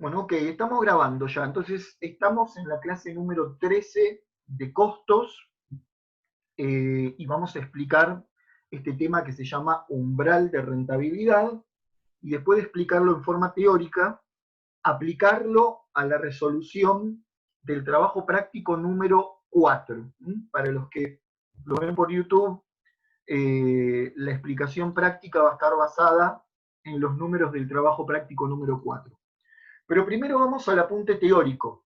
Bueno, ok, estamos grabando ya. Entonces, estamos en la clase número 13 de costos y vamos a explicar este tema que se llama umbral de rentabilidad y después de explicarlo en forma teórica, aplicarlo a la resolución del trabajo práctico número 4. Para los que lo ven por YouTube, la explicación práctica va a estar basada en los números del trabajo práctico número 4. Pero primero vamos al apunte teórico,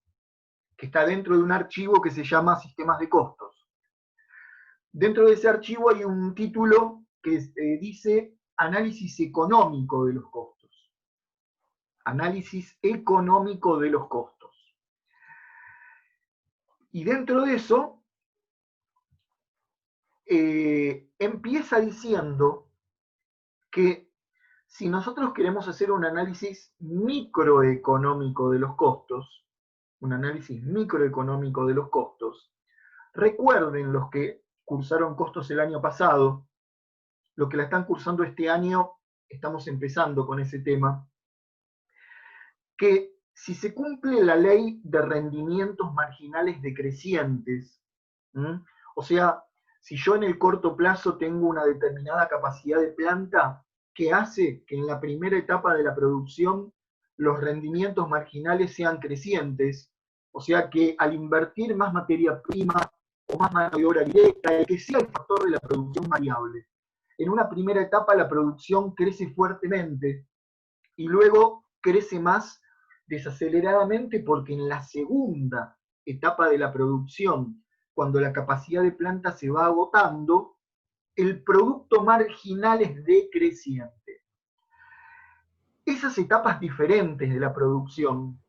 que está dentro de un archivo que se llama Sistemas de Costos. Dentro de ese archivo hay un título que dice Análisis económico de los costos. Análisis económico de los costos. Y dentro de eso empieza diciendo que si nosotros queremos hacer un análisis microeconómico de los costos, un análisis microeconómico de los costos, recuerden los que cursaron costos el año pasado, los que la están cursando este año, estamos empezando con ese tema, que si se cumple la ley de rendimientos marginales decrecientes, o sea, si yo en el corto plazo tengo una determinada capacidad de planta que hace que en la primera etapa de la producción los rendimientos marginales sean crecientes, o sea que al invertir más materia prima o más mano de obra directa, el que sea el factor de la producción variable, en una primera etapa la producción crece fuertemente y luego crece más desaceleradamente porque en la segunda etapa de la producción, cuando la capacidad de planta se va agotando, el producto marginal es decreciente. Esas etapas diferentes de la producción,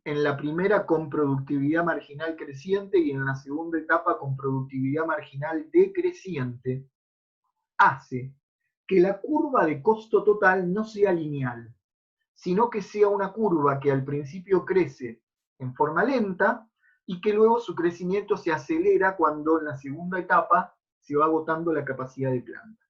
en la primera con productividad marginal creciente y en la segunda etapa con productividad marginal decreciente, hace que la curva de costo total no sea lineal, sino que sea una curva que al principio crece en forma lenta y que luego su crecimiento se acelera cuando en la segunda etapa se va agotando la capacidad de planta.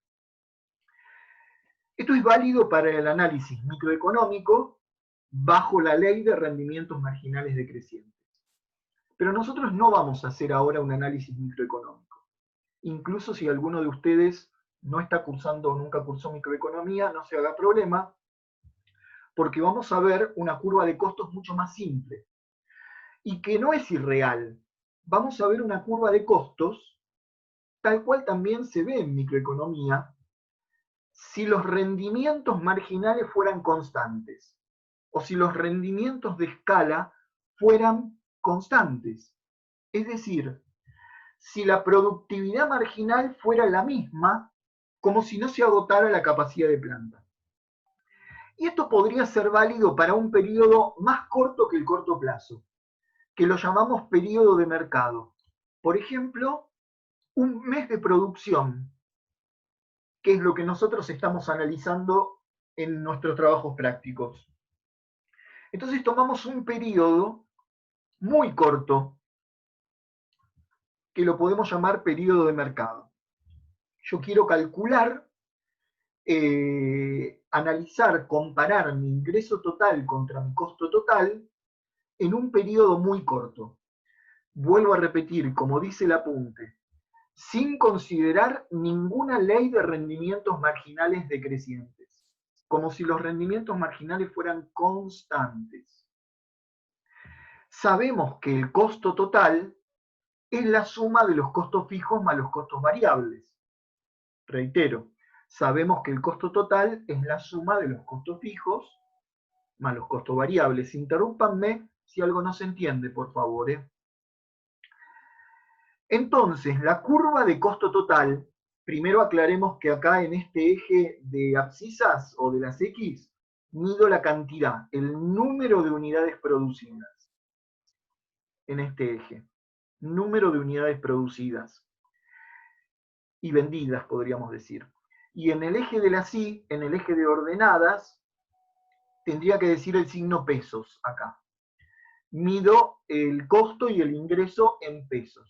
Esto es válido para el análisis microeconómico bajo la ley de rendimientos marginales decrecientes. Pero nosotros no vamos a hacer ahora un análisis microeconómico. Incluso si alguno de ustedes no está cursando o nunca cursó microeconomía, no se haga problema, porque vamos a ver una curva de costos mucho más simple y que no es irreal. Vamos a ver una curva de costos tal cual también se ve en microeconomía si los rendimientos marginales fueran constantes o si los rendimientos de escala fueran constantes. Es decir, si la productividad marginal fuera la misma, como si no se agotara la capacidad de planta. Y esto podría ser válido para un periodo más corto que el corto plazo, que lo llamamos periodo de mercado. Por ejemplo, un mes de producción, que es lo que nosotros estamos analizando en nuestros trabajos prácticos. Entonces tomamos un periodo muy corto, que lo podemos llamar periodo de mercado. Yo quiero calcular, analizar, comparar mi ingreso total contra mi costo total en un periodo muy corto. Vuelvo a repetir, como dice el apunte, sin considerar ninguna ley de rendimientos marginales decrecientes, como si los rendimientos marginales fueran constantes. Sabemos que el costo total es la suma de los costos fijos más los costos variables. Reitero, sabemos que el costo total es la suma de los costos fijos más los costos variables. Interrúmpanme si algo no se entiende, por favor. Entonces, la curva de costo total, primero aclaremos que acá en este eje de abscisas o de las X, mido la cantidad, el número de unidades producidas. En este eje, número de unidades producidas y vendidas, podríamos decir. Y en el eje de las Y, en el eje de ordenadas, tendría que decir el signo pesos acá. Mido el costo y el ingreso en pesos.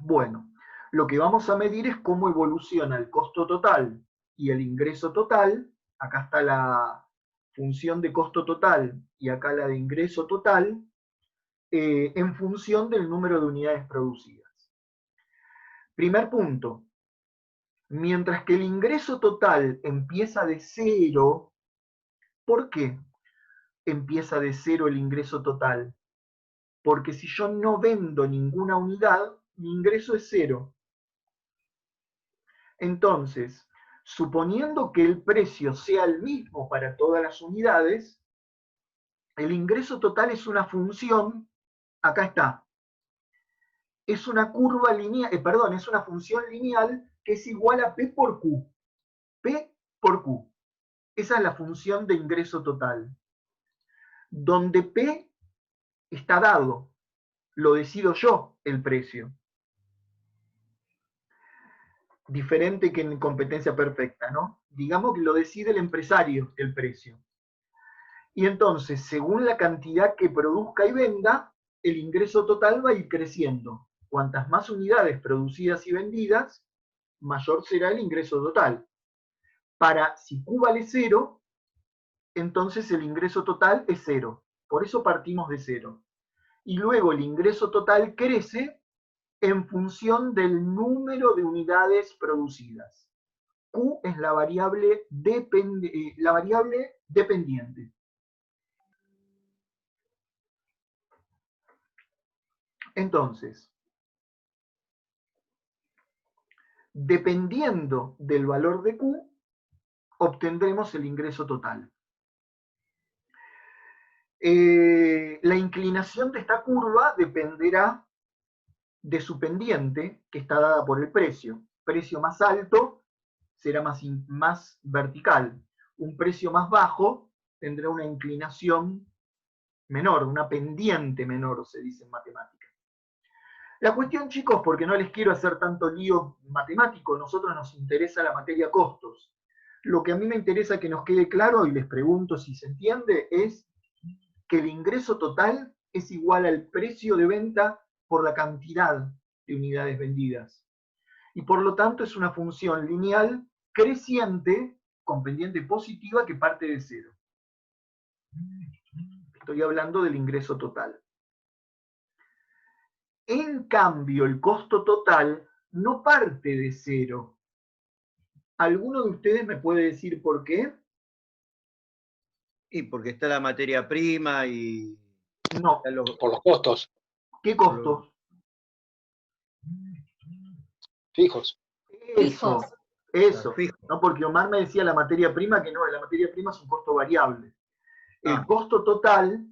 Bueno, lo que vamos a medir es cómo evoluciona el costo total y el ingreso total. Acá está función de costo total, y acá la de ingreso total, en función del número de unidades producidas. Primer punto, mientras que el ingreso total empieza de cero, ¿por qué empieza de cero el ingreso total? Porque si yo no vendo ninguna unidad, mi ingreso es cero. Entonces, suponiendo que el precio sea el mismo para todas las unidades, el ingreso total es una función, acá está, es una curva lineal, es una función lineal que es igual a P por Q. P por Q. Esa es la función de ingreso total. Donde P está dado, lo decido yo el precio. Diferente que en competencia perfecta, ¿no? Digamos que lo decide el empresario el precio. Y entonces, según la cantidad que produzca y venda, el ingreso total va a ir creciendo. Cuantas más unidades producidas y vendidas, mayor será el ingreso total. Si Q vale 0, entonces el ingreso total es 0. Por eso partimos de 0. Y luego el ingreso total crece en función del número de unidades producidas. Q es la variable dependiente. Entonces, dependiendo del valor de Q, obtendremos el ingreso total. La inclinación de esta curva dependerá de su pendiente, que está dada por el precio. Precio más alto será más vertical. Un precio más bajo tendrá una inclinación menor, una pendiente menor, se dice en matemáticas. La cuestión, chicos, porque no les quiero hacer tanto lío matemático, a nosotros nos interesa la materia costos. Lo que a mí me interesa que nos quede claro, y les pregunto si se entiende, es que el ingreso total es igual al precio de venta por la cantidad de unidades vendidas. Y por lo tanto es una función lineal creciente con pendiente positiva que parte de cero. Estoy hablando del ingreso total. En cambio, el costo total no parte de cero. ¿Alguno de ustedes me puede decir por qué? Y porque está la materia prima y... No. Por los costos. ¿Qué costos? Fijos. Eso. Fijo. No, porque Omar me decía la materia prima, que no, la materia prima es un costo variable. El costo total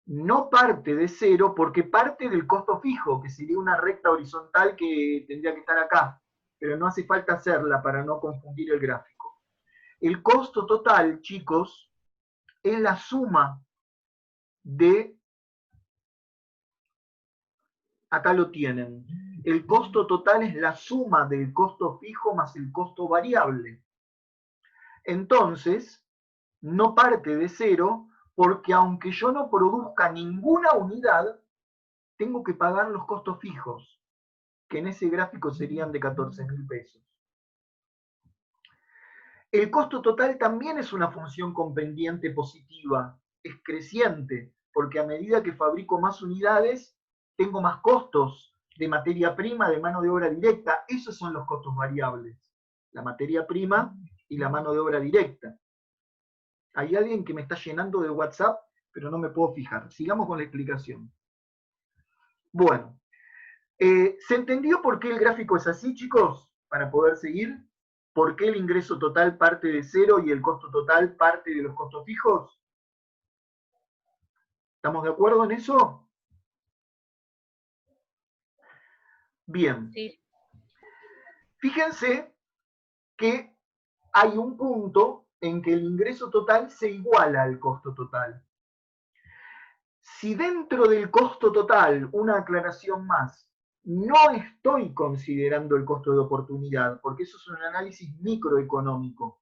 no parte de cero porque parte del costo fijo, que sería una recta horizontal que tendría que estar acá, pero no hace falta hacerla para no confundir el gráfico. El costo total, chicos, es la suma de... Acá lo tienen. El costo total es la suma del costo fijo más el costo variable. Entonces, no parte de cero porque aunque yo no produzca ninguna unidad, tengo que pagar los costos fijos, que en ese gráfico serían de 14.000 pesos. El costo total también es una función con pendiente positiva, es creciente, porque a medida que fabrico más unidades, tengo más costos de materia prima, de mano de obra directa. Esos son los costos variables, la materia prima y la mano de obra directa. Hay alguien que me está llenando de WhatsApp, pero no me puedo fijar. Sigamos con la explicación. Bueno, ¿se entendió por qué el gráfico es así, chicos? Para poder seguir. ¿Por qué el ingreso total parte de cero y el costo total parte de los costos fijos? ¿Estamos de acuerdo en eso? Bien. Sí. Fíjense que hay un punto en que el ingreso total se iguala al costo total. Si dentro del costo total, una aclaración más, no estoy considerando el costo de oportunidad, porque eso es un análisis microeconómico.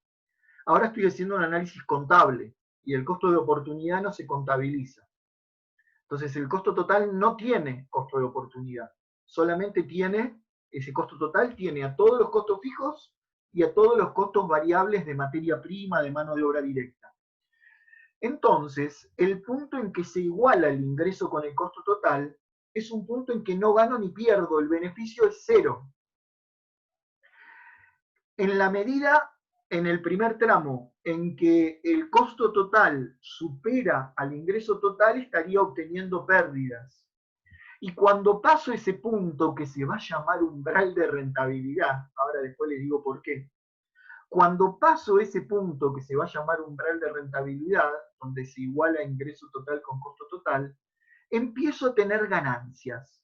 Ahora estoy haciendo un análisis contable y el costo de oportunidad no se contabiliza. Entonces el costo total no tiene costo de oportunidad, solamente tiene, ese costo total tiene a todos los costos fijos y a todos los costos variables de materia prima, de mano de obra directa. Entonces, el punto en que se iguala el ingreso con el costo total es un punto en que no gano ni pierdo, el beneficio es cero. En la medida, en el primer tramo, en que el costo total supera al ingreso total, estaría obteniendo pérdidas. Y cuando paso ese punto que se va a llamar umbral de rentabilidad, ahora después les digo por qué, cuando paso ese punto que se va a llamar umbral de rentabilidad, donde se iguala ingreso total con costo total, empiezo a tener ganancias.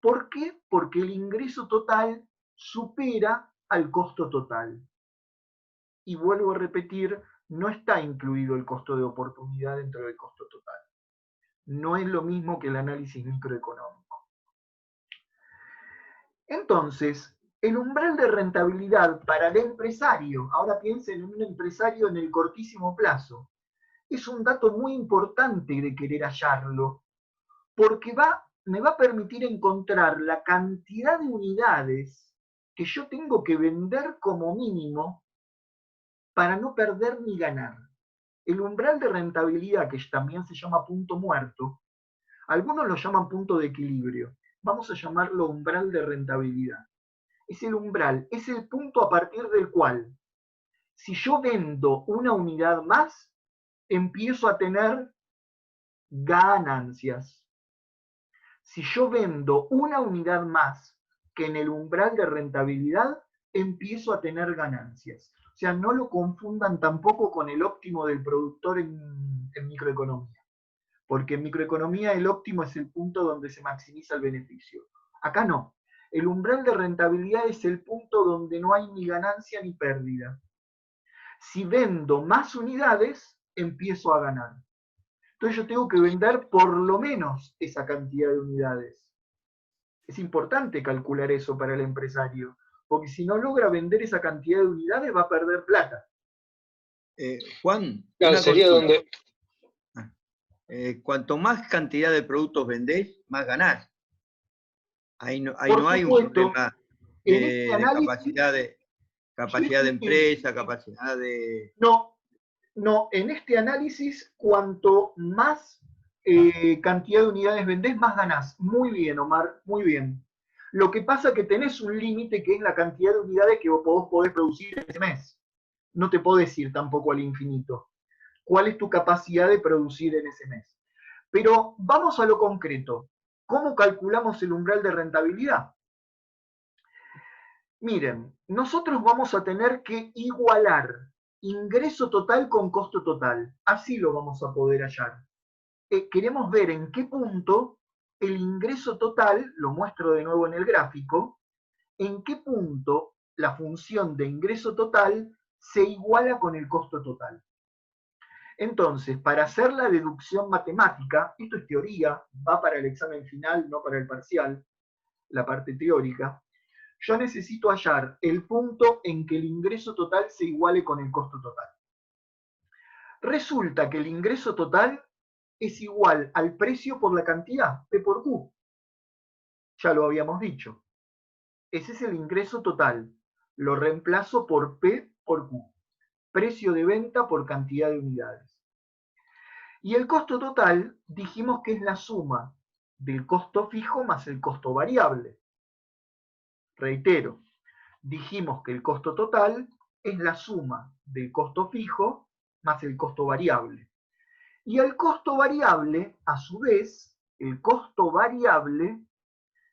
¿Por qué? Porque el ingreso total supera al costo total. Y vuelvo a repetir, no está incluido el costo de oportunidad dentro del costo total. No es lo mismo que el análisis microeconómico. Entonces, el umbral de rentabilidad para el empresario, ahora piensen en un empresario en el cortísimo plazo, es un dato muy importante de querer hallarlo, porque me va a permitir encontrar la cantidad de unidades que yo tengo que vender como mínimo para no perder ni ganar. El umbral de rentabilidad, que también se llama punto muerto, algunos lo llaman punto de equilibrio, vamos a llamarlo umbral de rentabilidad. Es el umbral, es el punto a partir del cual, si yo vendo una unidad más, empiezo a tener ganancias. Si yo vendo una unidad más que en el umbral de rentabilidad, empiezo a tener ganancias. O sea, no lo confundan tampoco con el óptimo del productor en microeconomía. Porque en microeconomía el óptimo es el punto donde se maximiza el beneficio. Acá no. El umbral de rentabilidad es el punto donde no hay ni ganancia ni pérdida. Si vendo más unidades, empiezo a ganar. Entonces yo tengo que vender por lo menos esa cantidad de unidades. Es importante calcular eso para el empresario, porque si no logra vender esa cantidad de unidades va a perder plata. Juan, Claro, una sería consulta. donde. Cuanto más cantidad de productos vendés, más ganás. Ahí no hay un supuesto, problema en este de análisis, capacidad de empresa, capacidad de... No, en este análisis, cuanto más cantidad de unidades vendés, más ganás. Muy bien, Omar, muy bien. Lo que pasa es que tenés un límite que es la cantidad de unidades que vos podés producir en ese mes. No te podés ir tampoco al infinito. ¿Cuál es tu capacidad de producir en ese mes? Pero vamos a lo concreto. ¿Cómo calculamos el umbral de rentabilidad? Miren, nosotros vamos a tener que igualar ingreso total con costo total. Así lo vamos a poder hallar. Queremos ver en qué punto el ingreso total, lo muestro de nuevo en el gráfico, en qué punto la función de ingreso total se iguala con el costo total. Entonces, para hacer la deducción matemática, esto es teoría, va para el examen final, no para el parcial, la parte teórica, yo necesito hallar el punto en que el ingreso total se iguale con el costo total. Resulta que el ingreso total es igual al precio por la cantidad, P por Q. Ya lo habíamos dicho. Ese es el ingreso total. Lo reemplazo por P por Q. Precio de venta por cantidad de unidades. Y el costo total dijimos que es la suma del costo fijo más el costo variable. Reitero, dijimos que el costo total es la suma del costo fijo más el costo variable. Y el costo variable, a su vez, el costo variable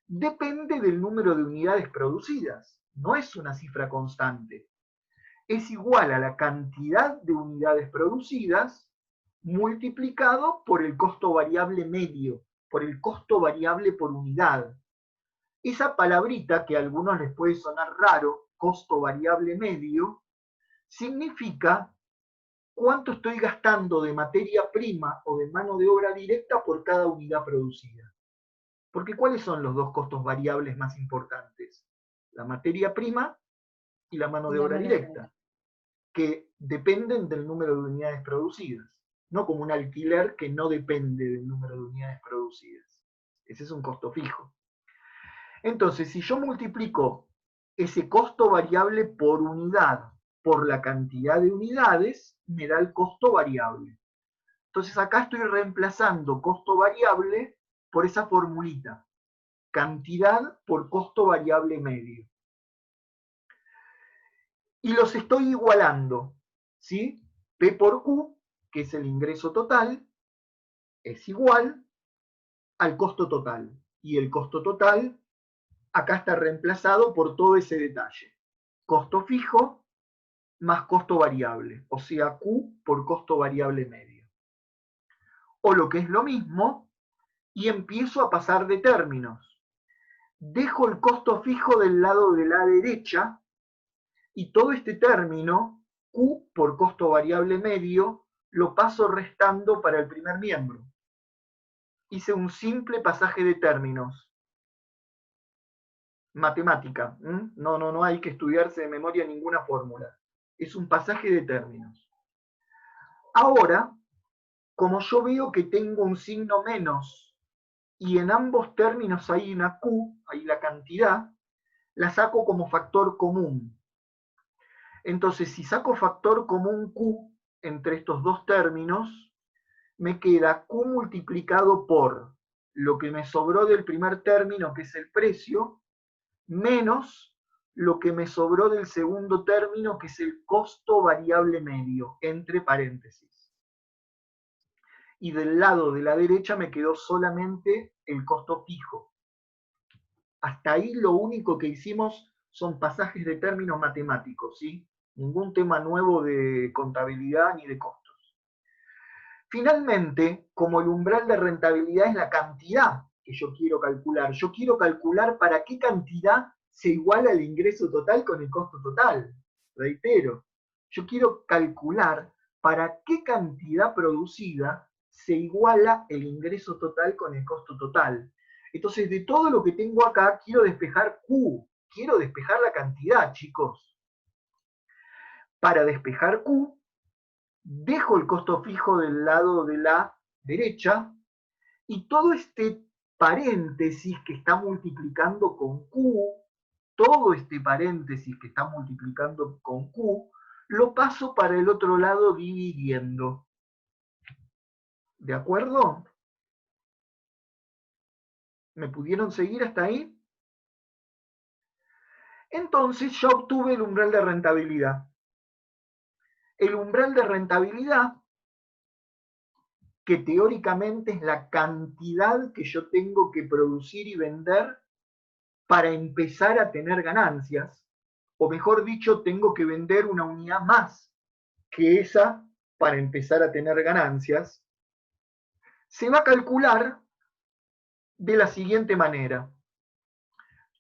depende del número de unidades producidas. No es una cifra constante. Es igual a la cantidad de unidades producidas multiplicado por el costo variable medio, por el costo variable por unidad. Esa palabrita que a algunos les puede sonar raro, costo variable medio, significa cuánto estoy gastando de materia prima o de mano de obra directa por cada unidad producida. Porque ¿cuáles son los dos costos variables más importantes? La materia prima y la mano de obra directa, que dependen del número de unidades producidas, no como un alquiler que no depende del número de unidades producidas. Ese es un costo fijo. Entonces, si yo multiplico ese costo variable por unidad por la cantidad de unidades, me da el costo variable. Entonces acá estoy reemplazando costo variable por esa formulita. Cantidad por costo variable medio. Y los estoy igualando, ¿sí? P por Q, que es el ingreso total, es igual al costo total. Y el costo total acá está reemplazado por todo ese detalle. Costo fijo más costo variable, o sea, Q por costo variable medio. O lo que es lo mismo, y empiezo a pasar de términos. Dejo el costo fijo del lado de la derecha y todo este término, Q por costo variable medio, lo paso restando para el primer miembro. Hice un simple pasaje de términos. Matemática. No hay que estudiarse de memoria ninguna fórmula. Es un pasaje de términos. Ahora, como yo veo que tengo un signo menos y en ambos términos hay una Q, hay la cantidad, la saco como factor común. Entonces, si saco factor común Q entre estos dos términos, me queda Q multiplicado por lo que me sobró del primer término, que es el precio, menos lo que me sobró del segundo término, que es el costo variable medio, entre paréntesis. Y del lado de la derecha me quedó solamente el costo fijo. Hasta ahí lo único que hicimos son pasajes de términos matemáticos, ¿sí? Ningún tema nuevo de contabilidad ni de costos. Finalmente, como el umbral de rentabilidad es la cantidad que yo quiero calcular para qué cantidad se iguala el ingreso total con el costo total. Reitero, yo quiero calcular para qué cantidad producida se iguala el ingreso total con el costo total. Entonces, de todo lo que tengo acá, quiero despejar Q, quiero despejar la cantidad, chicos. Para despejar Q, dejo el costo fijo del lado de la derecha y todo este paréntesis que está multiplicando con Q, todo este paréntesis que está multiplicando con Q, lo paso para el otro lado dividiendo. ¿De acuerdo? ¿Me pudieron seguir hasta ahí? Entonces ya obtuve el umbral de rentabilidad. El umbral de rentabilidad, que teóricamente es la cantidad que yo tengo que producir y vender para empezar a tener ganancias, o mejor dicho, tengo que vender una unidad más que esa para empezar a tener ganancias, se va a calcular de la siguiente manera.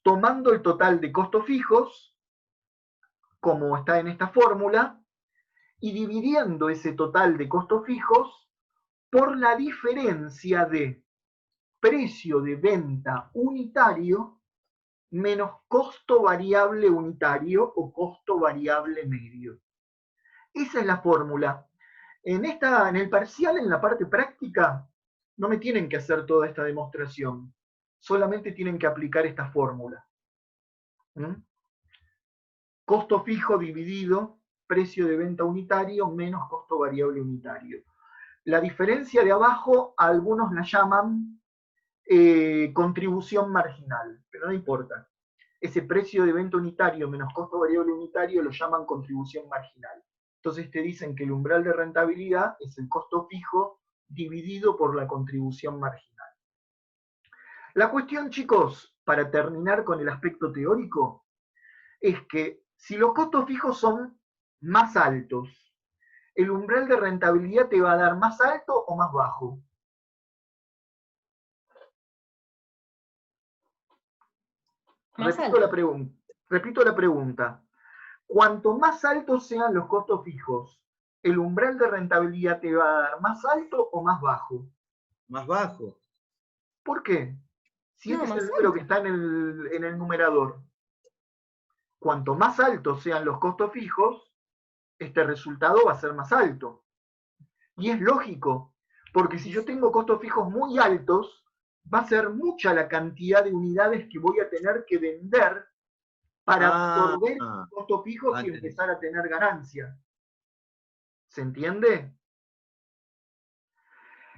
Tomando el total de costos fijos, como está en esta fórmula, y dividiendo ese total de costos fijos por la diferencia de precio de venta unitario menos costo variable unitario o costo variable medio. Esa es la fórmula. En el parcial, en la parte práctica, no me tienen que hacer toda esta demostración. Solamente tienen que aplicar esta fórmula. Costo fijo dividido precio de venta unitario menos costo variable unitario. La diferencia de abajo, algunos la llaman contribución marginal, pero no importa. Ese precio de venta unitario menos costo variable unitario lo llaman contribución marginal. Entonces te dicen que el umbral de rentabilidad es el costo fijo dividido por la contribución marginal. La cuestión, chicos, para terminar con el aspecto teórico, es que si los costos fijos son más altos, ¿el umbral de rentabilidad te va a dar más alto o más bajo? Repito la pregunta. Cuanto más altos sean los costos fijos, ¿el umbral de rentabilidad te va a dar más alto o más bajo? Más bajo. ¿Por qué? Si este es el número que está en el numerador. Cuanto más altos sean los costos fijos, este resultado va a ser más alto. Y es lógico, porque si yo tengo costos fijos muy altos, va a ser mucha la cantidad de unidades que voy a tener que vender para absorber costos fijos y empezar a tener ganancia. ¿Se entiende?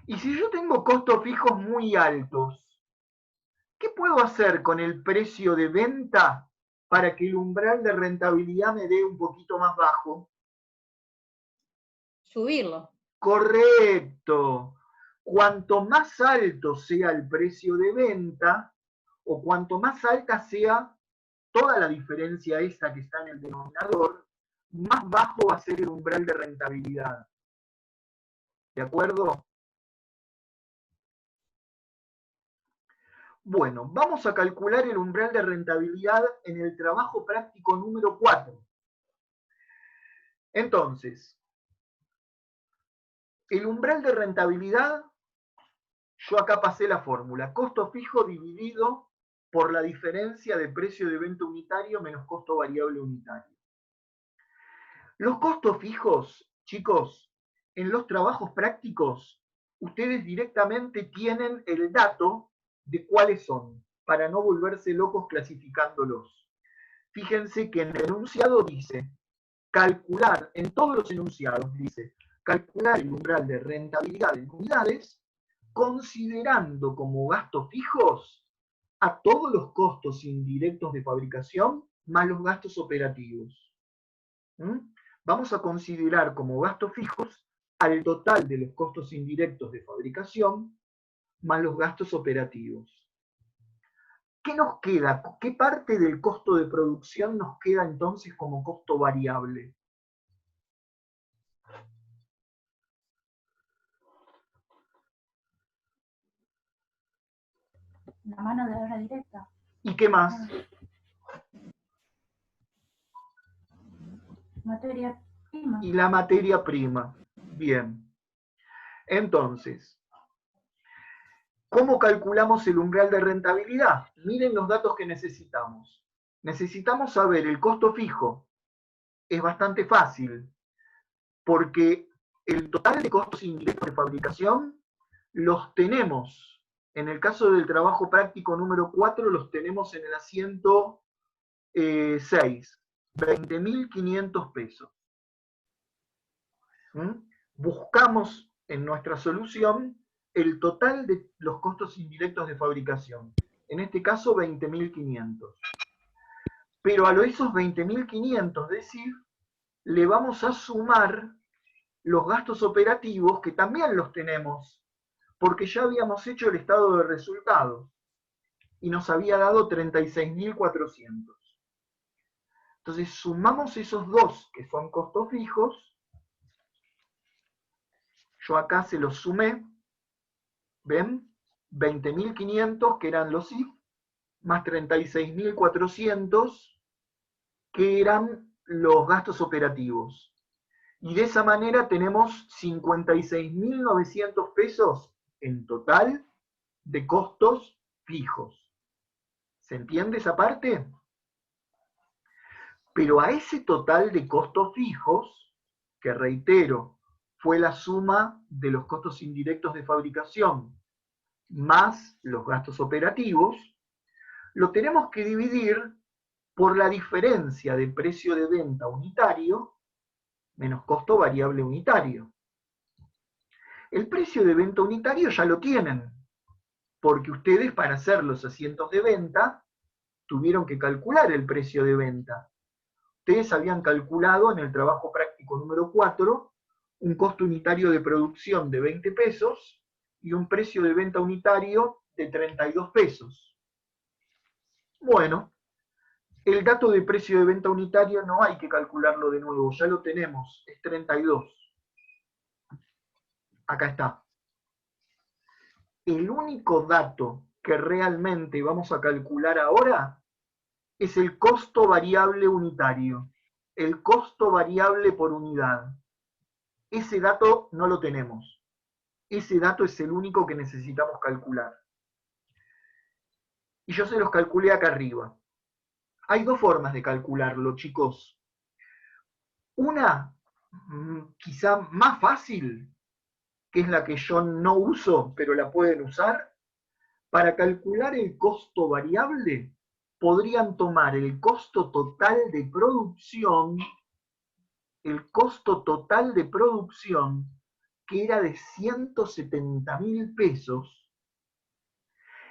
Y si yo tengo costos fijos muy altos, ¿qué puedo hacer con el precio de venta para que el umbral de rentabilidad me dé un poquito más bajo? Subirlo. Correcto. Cuanto más alto sea el precio de venta, o cuanto más alta sea toda la diferencia esa que está en el denominador, más bajo va a ser el umbral de rentabilidad. ¿De acuerdo? Bueno, vamos a calcular el umbral de rentabilidad en el trabajo práctico número 4. Entonces, el umbral de rentabilidad, yo acá pasé la fórmula, costo fijo dividido por la diferencia de precio de venta unitario menos costo variable unitario. Los costos fijos, chicos, en los trabajos prácticos, ustedes directamente tienen el dato de cuáles son, para no volverse locos clasificándolos. Fíjense que en el enunciado dice, calcular, en todos los enunciados dice, calcular el umbral de rentabilidad en unidades, considerando como gastos fijos a todos los costos indirectos de fabricación más los gastos operativos. Vamos a considerar como gastos fijos al total de los costos indirectos de fabricación más los gastos operativos. ¿Qué nos queda? ¿Qué parte del costo de producción nos queda entonces como costo variable? La mano de obra directa. ¿Y qué más? Materia prima. Y la materia prima. Bien. Entonces, ¿cómo calculamos el umbral de rentabilidad? Miren los datos que necesitamos. Necesitamos saber el costo fijo. Es bastante fácil, porque el total de costos indirectos de fabricación los tenemos. En el caso del trabajo práctico número 4, los tenemos en el asiento 6, 20.500 pesos. Buscamos en nuestra solución el total de los costos indirectos de fabricación. En este caso, 20.500. Pero a esos 20.500, es decir, le vamos a sumar los gastos operativos, que también los tenemos, porque ya habíamos hecho el estado de resultados y nos había dado 36.400. Entonces sumamos esos dos, que son costos fijos. Yo acá se los sumé, ¿ven? 20.500, que eran los IF, más 36.400, que eran los gastos operativos. Y de esa manera tenemos 56.900 pesos en total de costos fijos. ¿Se entiende esa parte? Pero a ese total de costos fijos, que reitero, fue la suma de los costos indirectos de fabricación más los gastos operativos, lo tenemos que dividir por la diferencia de precio de venta unitario menos costo variable unitario. El precio de venta unitario ya lo tienen, porque ustedes para hacer los asientos de venta tuvieron que calcular el precio de venta. Ustedes habían calculado en el trabajo práctico número 4 un costo unitario de producción de 20 pesos y un precio de venta unitario de 32 pesos. Bueno, el dato de precio de venta unitario no hay que calcularlo de nuevo, ya lo tenemos, es 32. Acá está. El único dato que realmente vamos a calcular ahora es el costo variable unitario, el costo variable por unidad. Ese dato no lo tenemos. Ese dato es el único que necesitamos calcular. Y yo se los calculé acá arriba. Hay dos formas de calcularlo, chicos. Una, quizá más fácil, que es la que yo no uso, pero la pueden usar. Para calcular el costo variable, podrían tomar el costo total de producción, que era de 170.000 pesos,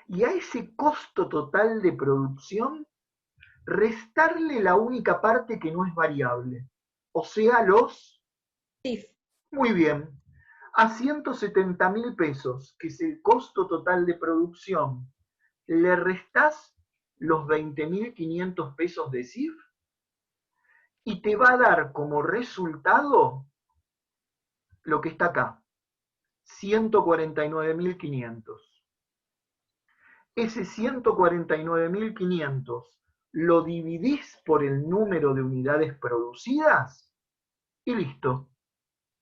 y a ese costo total de producción restarle la única parte que no es variable, o sea, los... CIF. Muy bien, a 170.000 pesos, que es el costo total de producción, le restás los 20.500 pesos de CIF y te va a dar como resultado lo que está acá, 149.500. Ese 149.500 lo dividís por el número de unidades producidas y listo.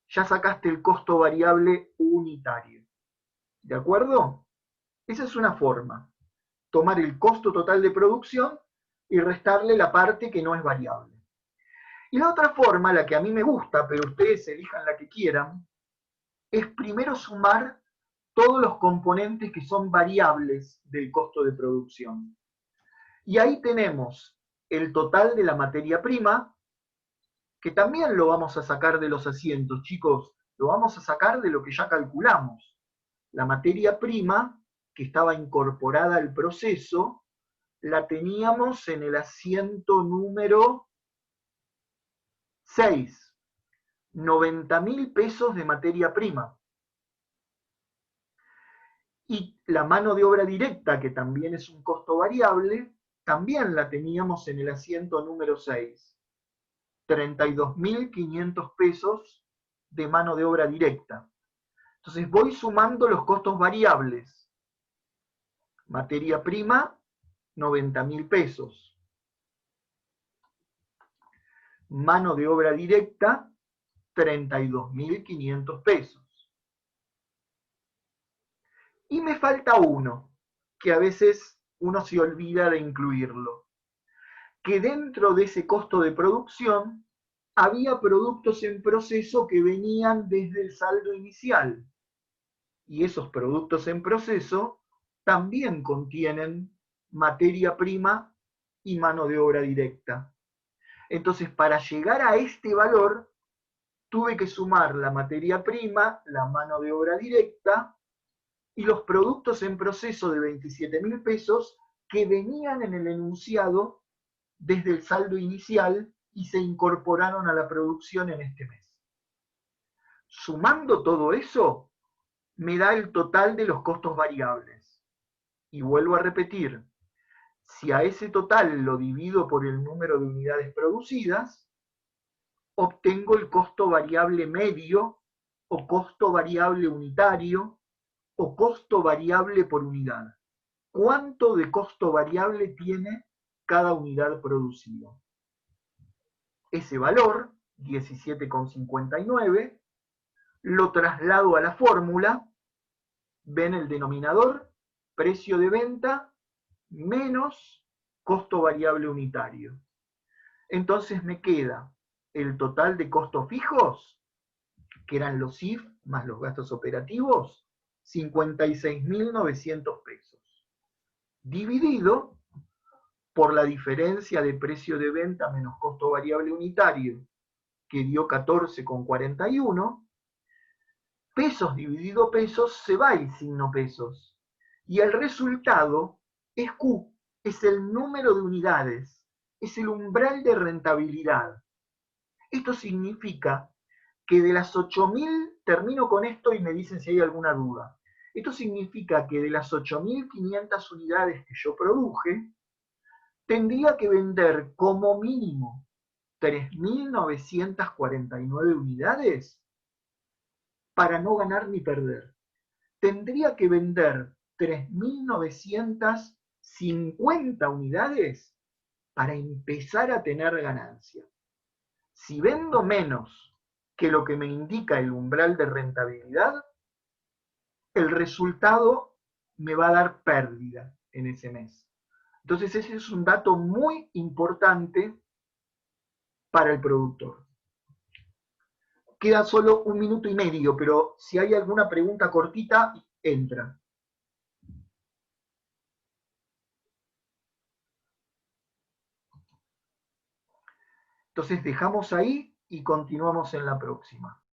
Ya sacaste el costo variable unitario. ¿De acuerdo? Esa es una forma. Tomar el costo total de producción y restarle la parte que no es variable. Y la otra forma, la que a mí me gusta, pero ustedes elijan la que quieran, es primero sumar todos los componentes que son variables del costo de producción. Y ahí tenemos el total de la materia prima, que también lo vamos a sacar de los asientos, chicos, lo vamos a sacar de lo que ya calculamos. La materia prima, que estaba incorporada al proceso, la teníamos en el asiento número 6, 90.000 pesos de materia prima. Y la mano de obra directa, que también es un costo variable, también la teníamos en el asiento número 6, 32.500 pesos de mano de obra directa. Entonces voy sumando los costos variables. Materia prima, 90.000 pesos. Mano de obra directa, 32.500 pesos. Y me falta uno, que a veces uno se olvida de incluirlo. Que dentro de ese costo de producción había productos en proceso que venían desde el saldo inicial. Y esos productos en proceso también contienen materia prima y mano de obra directa. Entonces, para llegar a este valor, tuve que sumar la materia prima, la mano de obra directa y los productos en proceso de 27.000 pesos que venían en el enunciado desde el saldo inicial y se incorporaron a la producción en este mes. Sumando todo eso, me da el total de los costos variables. Y vuelvo a repetir, si a ese total lo divido por el número de unidades producidas, obtengo el costo variable medio o costo variable unitario o costo variable por unidad. ¿Cuánto de costo variable tiene cada unidad producida? Ese valor, 17,59, lo traslado a la fórmula, ven el denominador, precio de venta menos costo variable unitario. Entonces me queda el total de costos fijos, que eran los IF más los gastos operativos, 56.900 pesos. Dividido por la diferencia de precio de venta menos costo variable unitario, que dio 14,41, pesos dividido pesos, se va el signo pesos. Y el resultado es Q, es el número de unidades, es el umbral de rentabilidad. Esto significa que de las 8.000, termino con esto y me dicen si hay alguna duda. Esto significa que de las 8.500 unidades que yo produje, tendría que vender como mínimo 3.949 unidades para no ganar ni perder. Tendría que vender 3.950 unidades para empezar a tener ganancia. Si vendo menos que lo que me indica el umbral de rentabilidad, el resultado me va a dar pérdida en ese mes. Entonces ese es un dato muy importante para el productor. Queda solo 1 minuto y medio, pero si hay alguna pregunta cortita, entra. Entonces dejamos ahí y continuamos en la próxima.